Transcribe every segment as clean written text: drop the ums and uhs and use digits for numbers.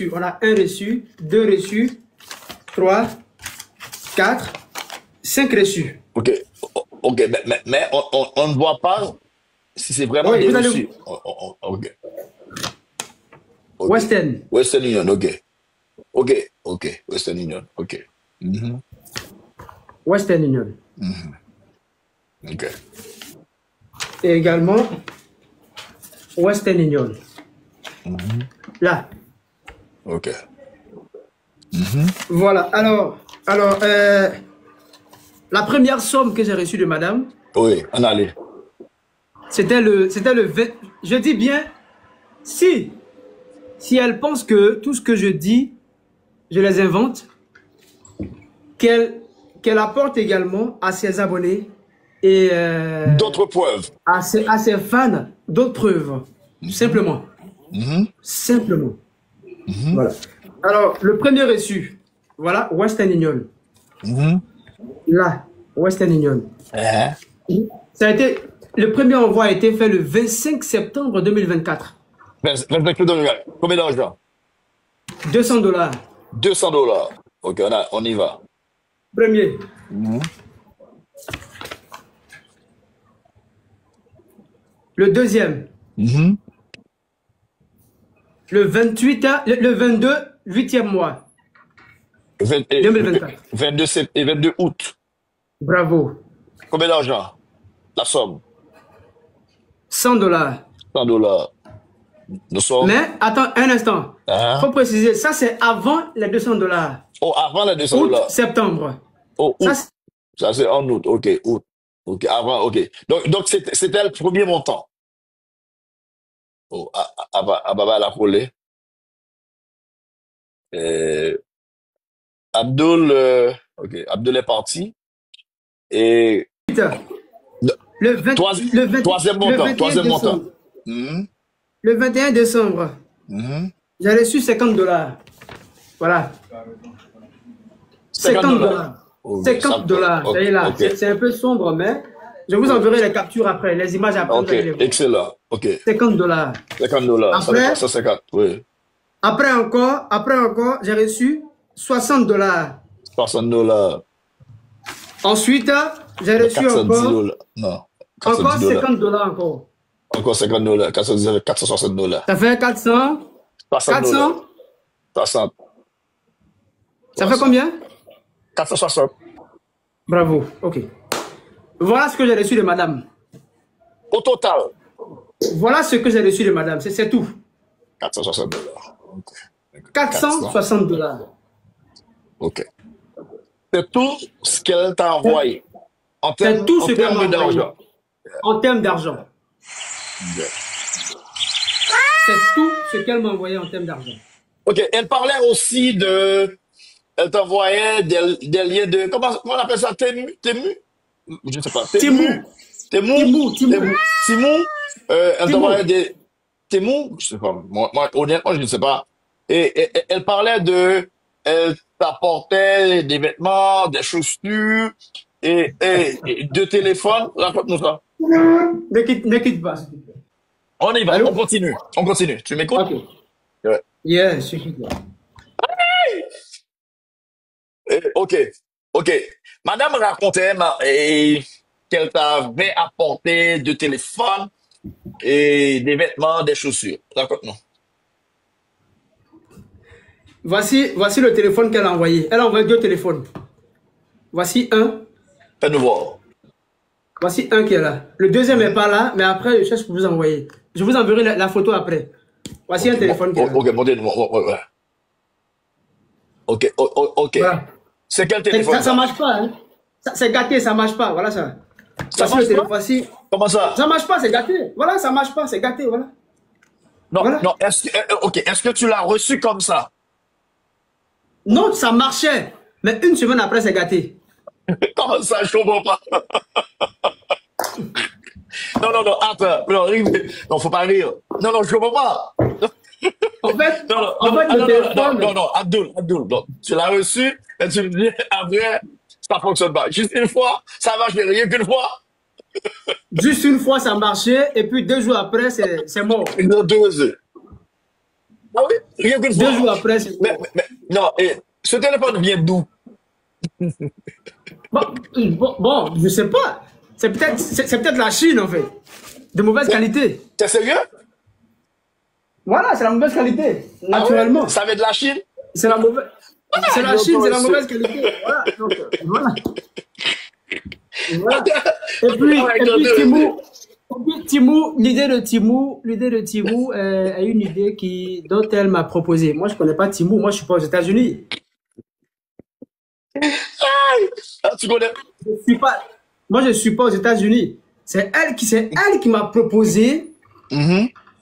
reçus. On a un reçu, deux reçus, 3, 4, 5 reçus. Ok, ok, mais on ne voit pas si c'est vraiment Oui, des vous allez... reçus. Ok, ok. Western. Western Union, ok. Ok, ok. Western Union, ok. Mhm, Western Union. ok. Et également, Western Union. Là. Ok. Voilà. Alors la première somme que j'ai reçue de madame, Oui, on allait. c'était le 20. Je dis bien, si elle pense que tout ce que je dis, je les invente, qu'elle apporte également à ses abonnés et D'autres preuves. à ses fans d'autres preuves. Simplement. Simplement. Voilà. Alors, le premier reçu, voilà, Western Union. Là, Western Union. Ça a été, le premier envoi a été fait le 25 septembre 2024. Combien d'argent? $200. $200. Ok, on y va. Premier. Le deuxième. Le 28, le 22, 8e mois. 2024. 22 août. Bravo. Combien d'argent? La somme? $100. $100. Nous sommes. Mais, attends un instant. Faut préciser, ça c'est avant les $200. Oh, avant les $200. Août, septembre. Oh, août. Ça, Ça c'est en août. Ok, août. Ok, avant, ok. Donc c'était le premier montant. Oh, Ababa la collé. Abdul, ok, Abdul est parti. Et le 20, troisième le montant, 21 troisième montant. décembre. Le 21 décembre, j'ai reçu $50. Voilà. $50. $50. C'est un peu sombre, mais je vous enverrai les captures après, les images après. Ok, excellent. Ok. $50. $50. Après, 150, oui. Après encore, j'ai reçu $60. $60. Ensuite, j'ai reçu encore, Non. encore $50 encore. Encore $50. $460. Ça fait 400. 400. 60. Ça fait combien? 460. Bravo. Ok. Voilà ce que j'ai reçu de madame. Au total. Voilà ce que j'ai reçu de madame. C'est tout. $460. $460. Ok. C'est tout ce qu'elle t'a envoyé. C'est tout ce qu'elle m'a envoyé. D'argent. En termes d'argent. C'est tout ce qu'elle m'a envoyé en termes d'argent. Ok. Elle parlait aussi de. Elle t'envoyait des liens de. Comment on appelle ça? Temu? Je ne sais pas. Temu. Elle t'envoyait des. Temu? Je ne sais pas. Moi, honnêtement, je ne sais pas. Et elle parlait de. Elle t'apportait des vêtements, des chaussures et deux téléphones. Raconte-nous ça. Ne quitte pas. On y va, Allô? on continue. Tu m'écoutes? Ok. Ouais. Yeah, suffit. Ok. Madame racontait qu'elle t'avait apporté deux téléphones et des vêtements, des chaussures. Raconte-nous. Voici le téléphone qu'elle a envoyé. Elle a envoyé 2 téléphones. Voici un. Fais-nous voir. Voici un qui est là. Le deuxième n'est pas là, mais après, je cherche pour vous envoyer. Je vous enverrai la photo après. Voici un téléphone qui est là. Ok, montez-moi. Ok. Voilà. C'est quel téléphone? Ça marche pas, hein. C'est gâté, ça marche pas. Voilà ça. Ça marche pas? Voici. Comment ça? Ça marche pas, c'est gâté. Voilà, ça marche pas, c'est gâté, voilà. Non, Voilà. non, est-ce que tu l'as reçu comme ça? Non, ça marchait. Mais une semaine après, c'est gâté. Comment ça, je comprends pas? Non, attends. Non, faut pas rire. Non, je comprends pas. En fait, Non, Abdul, non, tu l'as reçu et tu me dis après, ça fonctionne pas. Juste une fois, ça marche rien qu'une fois. Juste une fois, ça marchait et puis 2 jours après, c'est mort. Deux heures. Ah oui, rien qu'une 2 jours fois. après, c'est bon. Non, ce téléphone vient d'où? Bon, je sais pas. C'est peut-être la Chine, en fait. De mauvaise qualité. T'es sérieux? Voilà, c'est la mauvaise qualité, Ah ouais? naturellement. Ça vient de la Chine? C'est la mauvaise. C'est la Chine, c'est la mauvaise qualité. Voilà. Donc, voilà. Voilà. Et puis Timou, l'idée de Timou est une idée dont elle m'a proposé. Moi, je connais pas Timou. Moi, je suis pas aux États-Unis. Ah, tu connais? Je suis pas. Moi, je suis pas aux États-Unis. C'est elle qui m'a proposé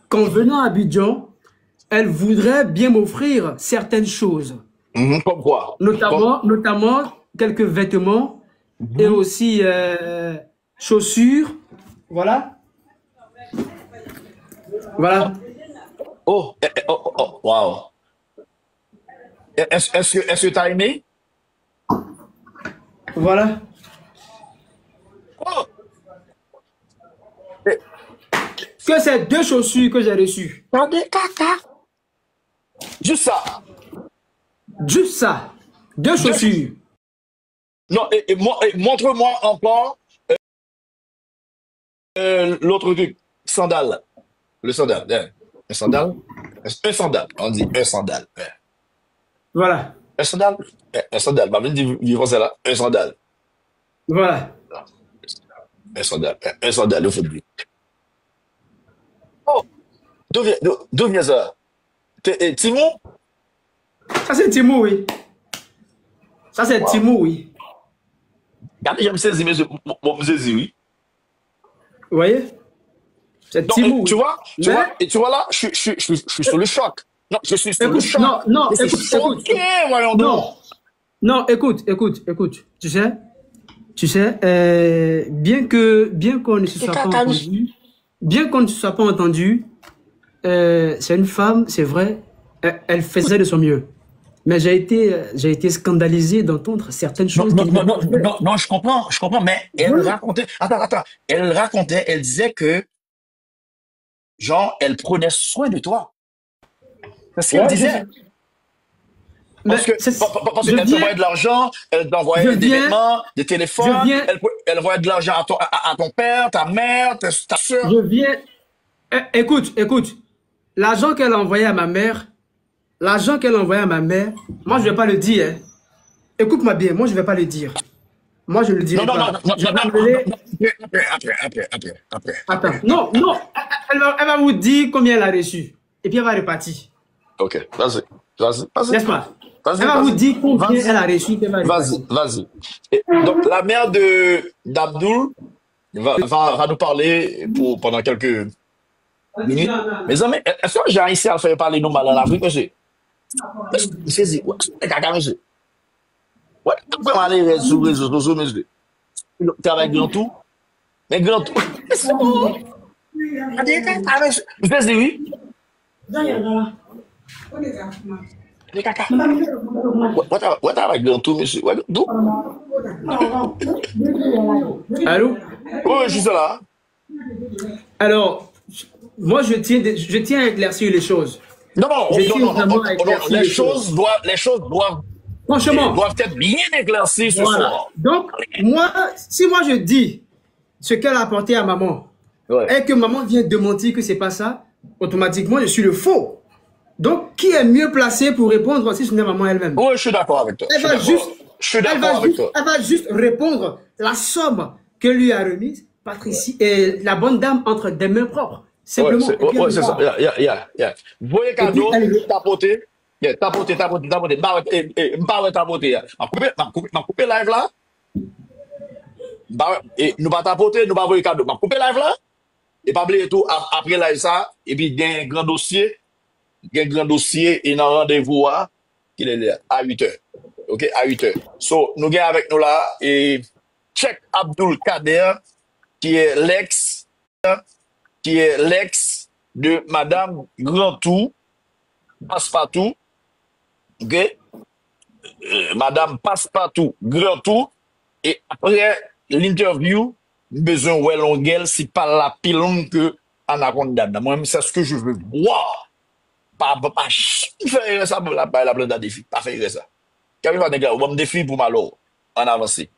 qu'en venant à Abidjan, elle voudrait bien m'offrir certaines choses, Comme quoi? notamment quelques vêtements et aussi chaussures. Voilà. Voilà. Wow. Est-ce que t'as aimé? Voilà. Oh, eh, Que c'est 2 chaussures que j'ai reçues. juste ça. Juste ça. 2 Deux- chaussures. Non, montre-moi encore l'autre truc. Sandal. Le sandal. Hein. Un sandal? Un sandal. On dit un sandal. Hein. Voilà. Un sandal? Un sandal. Ma dit vivre ça là. Un sandal. Voilà. Un sandal. Un sandal, il faut le dire. Oh, d'où vient ça? Timon? Ça, c'est Timou, oui. Ça, c'est Wow. Timou, oui. Regardez, je me saisis, mais je me saisis, oui. Vous voyez? C'est Donc, Timou, tu oui. vois, et tu vois là, je suis sur le choc. Non, je suis sur le Écoute, choc. non, Je suis écoute. choqué, voyons Non, donc. non, écoute. Tu sais, bien qu'on ne se soit pas entendu, c'est une femme, c'est vrai, elle faisait de son mieux. Mais j'ai été scandalisé d'entendre certaines Non, choses non, qu'elle non, m'a non, fait. non, non, je comprends, mais elle Voilà. racontait, attends, elle disait que, genre, elle prenait soin de toi. C'est ce qu'elle Ouais, c'est ça. disait. Mais Parce je qu'elle viens, t'envoyait de l'argent, elle je t'envoyait des viens, vêtements, des je téléphones, viens, elle envoyait de l'argent à ton père, ta mère, ta soeur. je viens. Écoute. L'argent qu'elle a envoyé à ma mère, moi je vais pas le dire, hein. Écoute-moi bien, moi je vais pas le dire. Moi je le Non, dirai non, non, pas. non, Je non, vais non, appeler. après. Attends, non. Elle va vous dire combien elle a reçu. Et puis elle va repartir. Ok, vas-y, N'est-ce pas? Elle vas-y, va vous vas-y, dire combien elle vas-y, a reçu, puis elle va repartir. vas-y. Et donc, la mère d'Abdul va nous parler pendant quelques minutes. Mes amis, est-ce que j'ai réussi à faire parler nous mal en Afrique, monsieur? Monsieur, ouais, c'est caca, monsieur. Ouais, tu peux aller sur les réseaux sociaux, monsieur. Tu avec grand tout, mais grand tout. C'est bon. Monsieur, oui. Les caca. Ouais, t'as avec grand tout, monsieur. Ouais, tout. Allô? Oui, je suis là. Alors, moi je tiens à éclaircir les choses. Non, non, Je non, tiens non, vraiment à non, éclaircir les choses. les choses doivent, Franchement, doivent être bien éclaircies ce voilà. soir. Donc, si moi je dis ce qu'elle a apporté à maman, Ouais. et que maman vient démentir que c'est pas ça, automatiquement je suis le faux. Donc, qui est mieux placé pour répondre si ce n'est maman elle-même? Oui, je suis d'accord avec toi. Elle va juste, Je suis d'accord avec toi. elle va juste répondre la somme que lui a remise Patricie et la bonne dame entre des mains propres. Ouais, Simplement. Et puis elle c'est ça. repart. Yeah. Vous voyez Et puis cadeau, elle tapoter. Yeah, tapoter. M'pas tapoter. M'a coupé live là. Et nous pas tapoter, nous pas voyer cadeau. M'a coupé live là. Et pas oublier tout après live ça. Et puis, il y a un grand dossier. Et dans rendez-vous qu'il est là, à 8 heures. OK, à 8 heures. So, nous avons avec nous là, et Cheikh Abdul Kader, qui est l'ex, de Madame Grantou, Passepartout, OK? Madame Passepartout, Grantou, et après l'interview, besoin de longueur, c'est pas la pilon que Anaconda. Moi, c'est ce que je veux voir. pas faire ça pour la planta défi. Pas faire ça. Quand il va négocier, on va me défi pour malo. En avancé.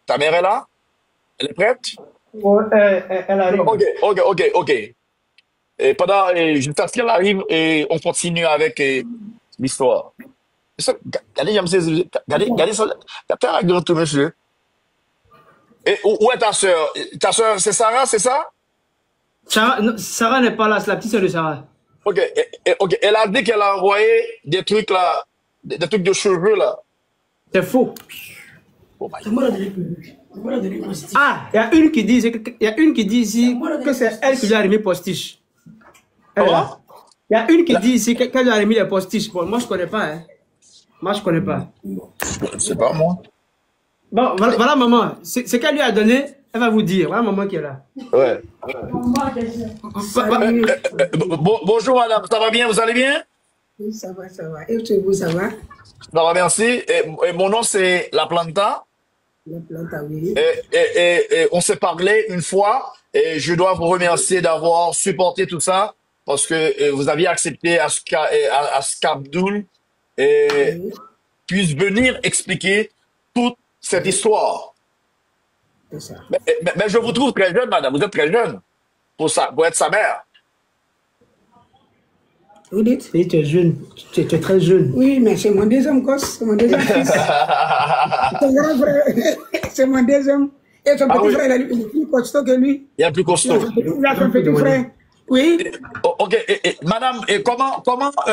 Ta mère est là? Elle est prête? Ouais, elle arrive. Ok. Et pendant, jusqu'à ce qu'elle arrive, et on continue avec l'histoire. Regardez, j'aime ces, regardez ça. Regardez la grande tout, monsieur. Et où est ta soeur? Ta soeur, c'est Sarah, c'est ça? Sarah n'est pas là, c'est la petite soeur de Sarah. Ok, ok. Elle a dit qu'elle a envoyé des trucs là, des trucs de cheveux là. C'est faux. Oh my Ah, il y a une qui dit, ici que c'est elle qui lui a remis postiche. Elle est là. Il y a une qui dit ici qu'elle lui a remis les postiches. Bon, moi je connais pas. Hein. Moi je connais pas. C'est pas moi. Bon, voilà maman. C'est qu'elle lui a donné, elle va vous dire. Voilà maman qui est là. Ouais. Bonjour madame, ça va bien, vous allez bien? Oui, ça va, ça va. Et chez vous, ça va? Ça va, merci. Et mon nom c'est La Planta. La plante, oui. Et on s'est parlé une fois et je dois vous remercier d'avoir supporté tout ça parce que vous aviez accepté à ce qu'Abdoul Oui, puisse venir expliquer toute cette histoire. c'est ça. Mais je vous trouve très jeune, madame. Vous êtes très jeune pour ça, pour être sa mère. Vous dites? Oui, tu es jeune. Tu es très jeune. Oui, mais c'est mon deuxième gosse, c'est mon deuxième fils. C'est mon frère, c'est mon deuxième. Et son Ah petit oui, frère, il est plus costaud que lui. il y a plus Il a costaud. son petit frère. Oui. Ok, madame, et comment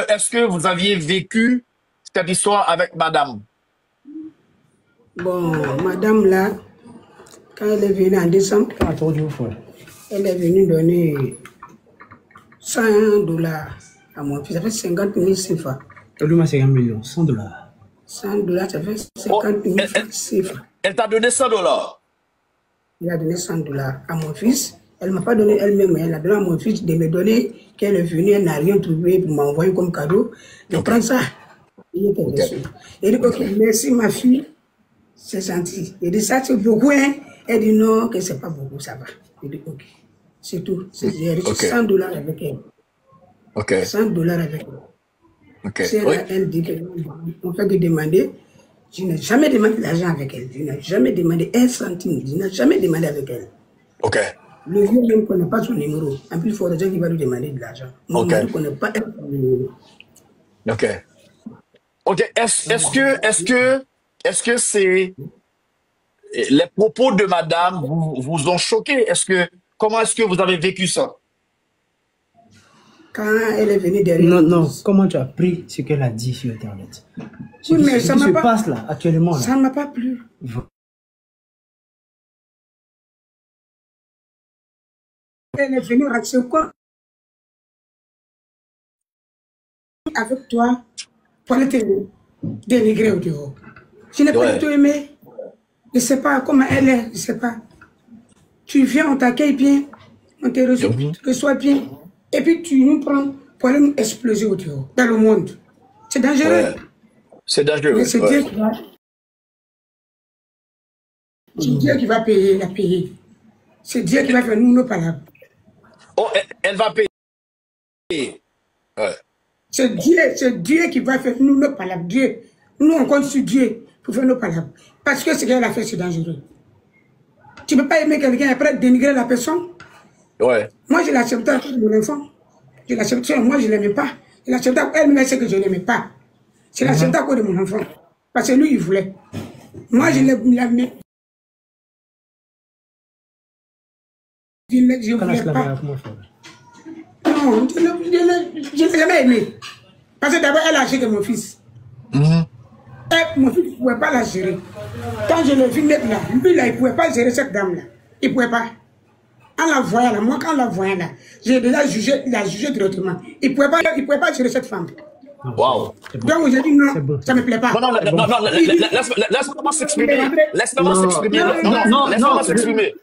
est-ce que vous aviez vécu cette histoire avec madame? Bon, madame là, quand elle est venue en décembre, elle est venue donner $100 à mon fils. Ça fait 50 000 CFA. Lui, moi, c'est 1 million. $100. $100, ça fait Oh, 50 000 CFA. elle t'a donné $100. Il a donné $100 à mon fils. Elle ne m'a pas donné elle-même, elle a donné à mon fils de me donner qu'elle est venue, elle n'a rien trouvé pour m'envoyer comme cadeau. Je Ok, prends ça. Il était ok, déçu. Il dit, ok, merci ma fille, c'est gentil. Il dit, ça c'est beaucoup, hein. Elle dit, non, que c'est pas beaucoup, ça va. Il dit, ok, c'est tout. J'ai reçu ok, $100 avec elle. ok, $100 avec elle. ok. Si Oui, elle dit qu'on fait que demander, je n'ai jamais demandé l'argent avec elle. Je n'ai jamais demandé un centime. Je n'ai jamais demandé avec elle. ok, Le vieux ne connaît pas son numéro. En plus, il faut déjà qu'il va lui demander de l'argent. Mon ok, mari ne connaît pas son numéro. ok. Ok, est-ce que c'est les propos de madame vous ont choqué? Comment est-ce que vous avez vécu ça? Quand elle est venue derrière Non, non. l'église. Comment tu as pris ce qu'elle a dit sur Internet? Ce Oui, qui, mais ce ça qui se m'a pas, passe là, actuellement, là. ça m'a pas plu. Elle est venue raconter quoi avec toi pour aller te dénigrer au dehors. Je n'ai pas du Ouais. tout aimé. Je ne sais pas comment elle est, je ne sais pas. Tu viens, on t'accueille bien, on te reçoit bien, et puis tu nous prends pour aller nous exploser au dehors, dans le monde. C'est dangereux. Ouais. C'est Mais dangereux. c'est Ouais. Dieu qui va payer, il a payé. C'est Dieu qui va faire nous nos palabres. Oh, elle va payer. Ouais. C'est Dieu qui va faire nous nos palabres. Dieu. Nous, on compte sur Dieu pour faire nos palabres. Parce que ce qu'elle a fait, c'est dangereux. Tu ne peux pas aimer quelqu'un et après dénigrer la personne. Ouais. Moi, je l'accepte à cause de mon enfant. Je l'accepte, moi, je ne l'aimais pas. Je l'accepte à elle-même, c'est que je ne l'aimais pas. Je l'accepte à cause de mon enfant. Parce que lui, il voulait. Moi, je l'aimais. Je ne voulais pas. Non, je ne l'ai jamais aimé. Parce que d'abord, elle a acheté mon fils. Et mon fils ne pouvait pas la gérer. Quand je l'ai vu mettre là, lui là, il ne pouvait pas gérer cette dame-là. Il ne pouvait pas. En la voyant là, moi quand la voyant là, j'ai déjà jugé, il a jugé directement. Il ne pouvait pas gérer cette femme. Wow. Donc j'ai dit non, ça ne me plaît pas. Non, laisse-moi s'exprimer. Laisse-moi s'exprimer. Non, Laisse-moi s'exprimer.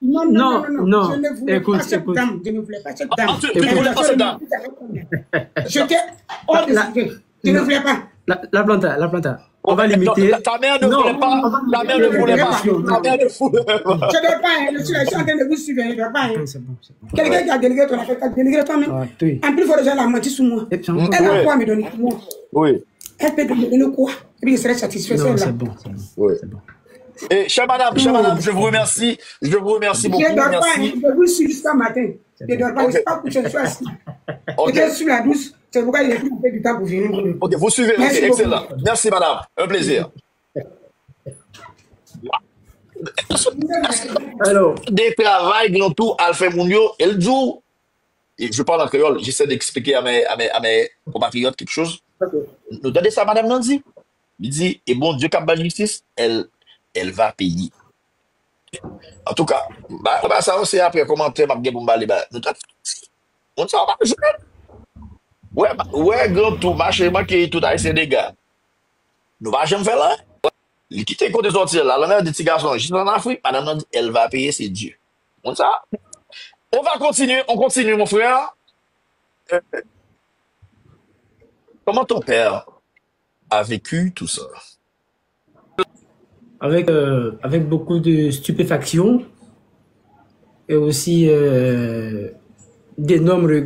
Non, non. Je ne voulais Écoute, pas cette écoute. dame. Je ne voulais pas cette dame. Ah, tu ne voulais pas cette dame. J'étais hors de sujet. Je ne voulais pas. La planta. On va limiter. Ta mère ne voulait pas. Ta mère ne voulait pas. Ta mère ne voulait pas. Je ne donne pas, je suis en train de vous suivre, je ne donne pas. C'est bon. Quelqu'un qui a délégué ton affaire, tu as délégué toi-même. En plus, il faut déjà la moitié sous moi. Elle a quoi à me donner pour moi? Oui. Elle peut te donner quoi? Et puis je serai satisfait. C'est bon. Oui. Et chère madame, je vous remercie. Je vous remercie beaucoup. Je ne dors pas, je vous suis jusqu'à matin. Je ne dors pas, je ne suis pas couché, je suis assis. Je suis la douce, c'est pourquoi il a pris un peu du temps pour venir. Ok, vous suivez, okay, excellent. Merci madame, un plaisir. Alors, des travails dans tout Alpha Mounio et le jour, et je parle en créole, j'essaie d'expliquer à mes compatriotes quelque chose. Nous donnez ça madame Nancy. Il dit, et bon Dieu, cap la justice, elle va payer. En tout cas, ça aussi après commentaire, m'a bien bombardé, on s'en va jouer. Ouais, grand tout, marché, qui tout a essayé des gars. Nous va jamais faire là. Il quitte le côté sortir là, la mère des petits garçons, juste en Afrique, madame Nancy, elle va payer, c'est Dieu. On ça. On va continuer, on continue, mon frère. Comment ton père a vécu tout ça? Avec beaucoup de stupéfaction et aussi d'énormes regrets.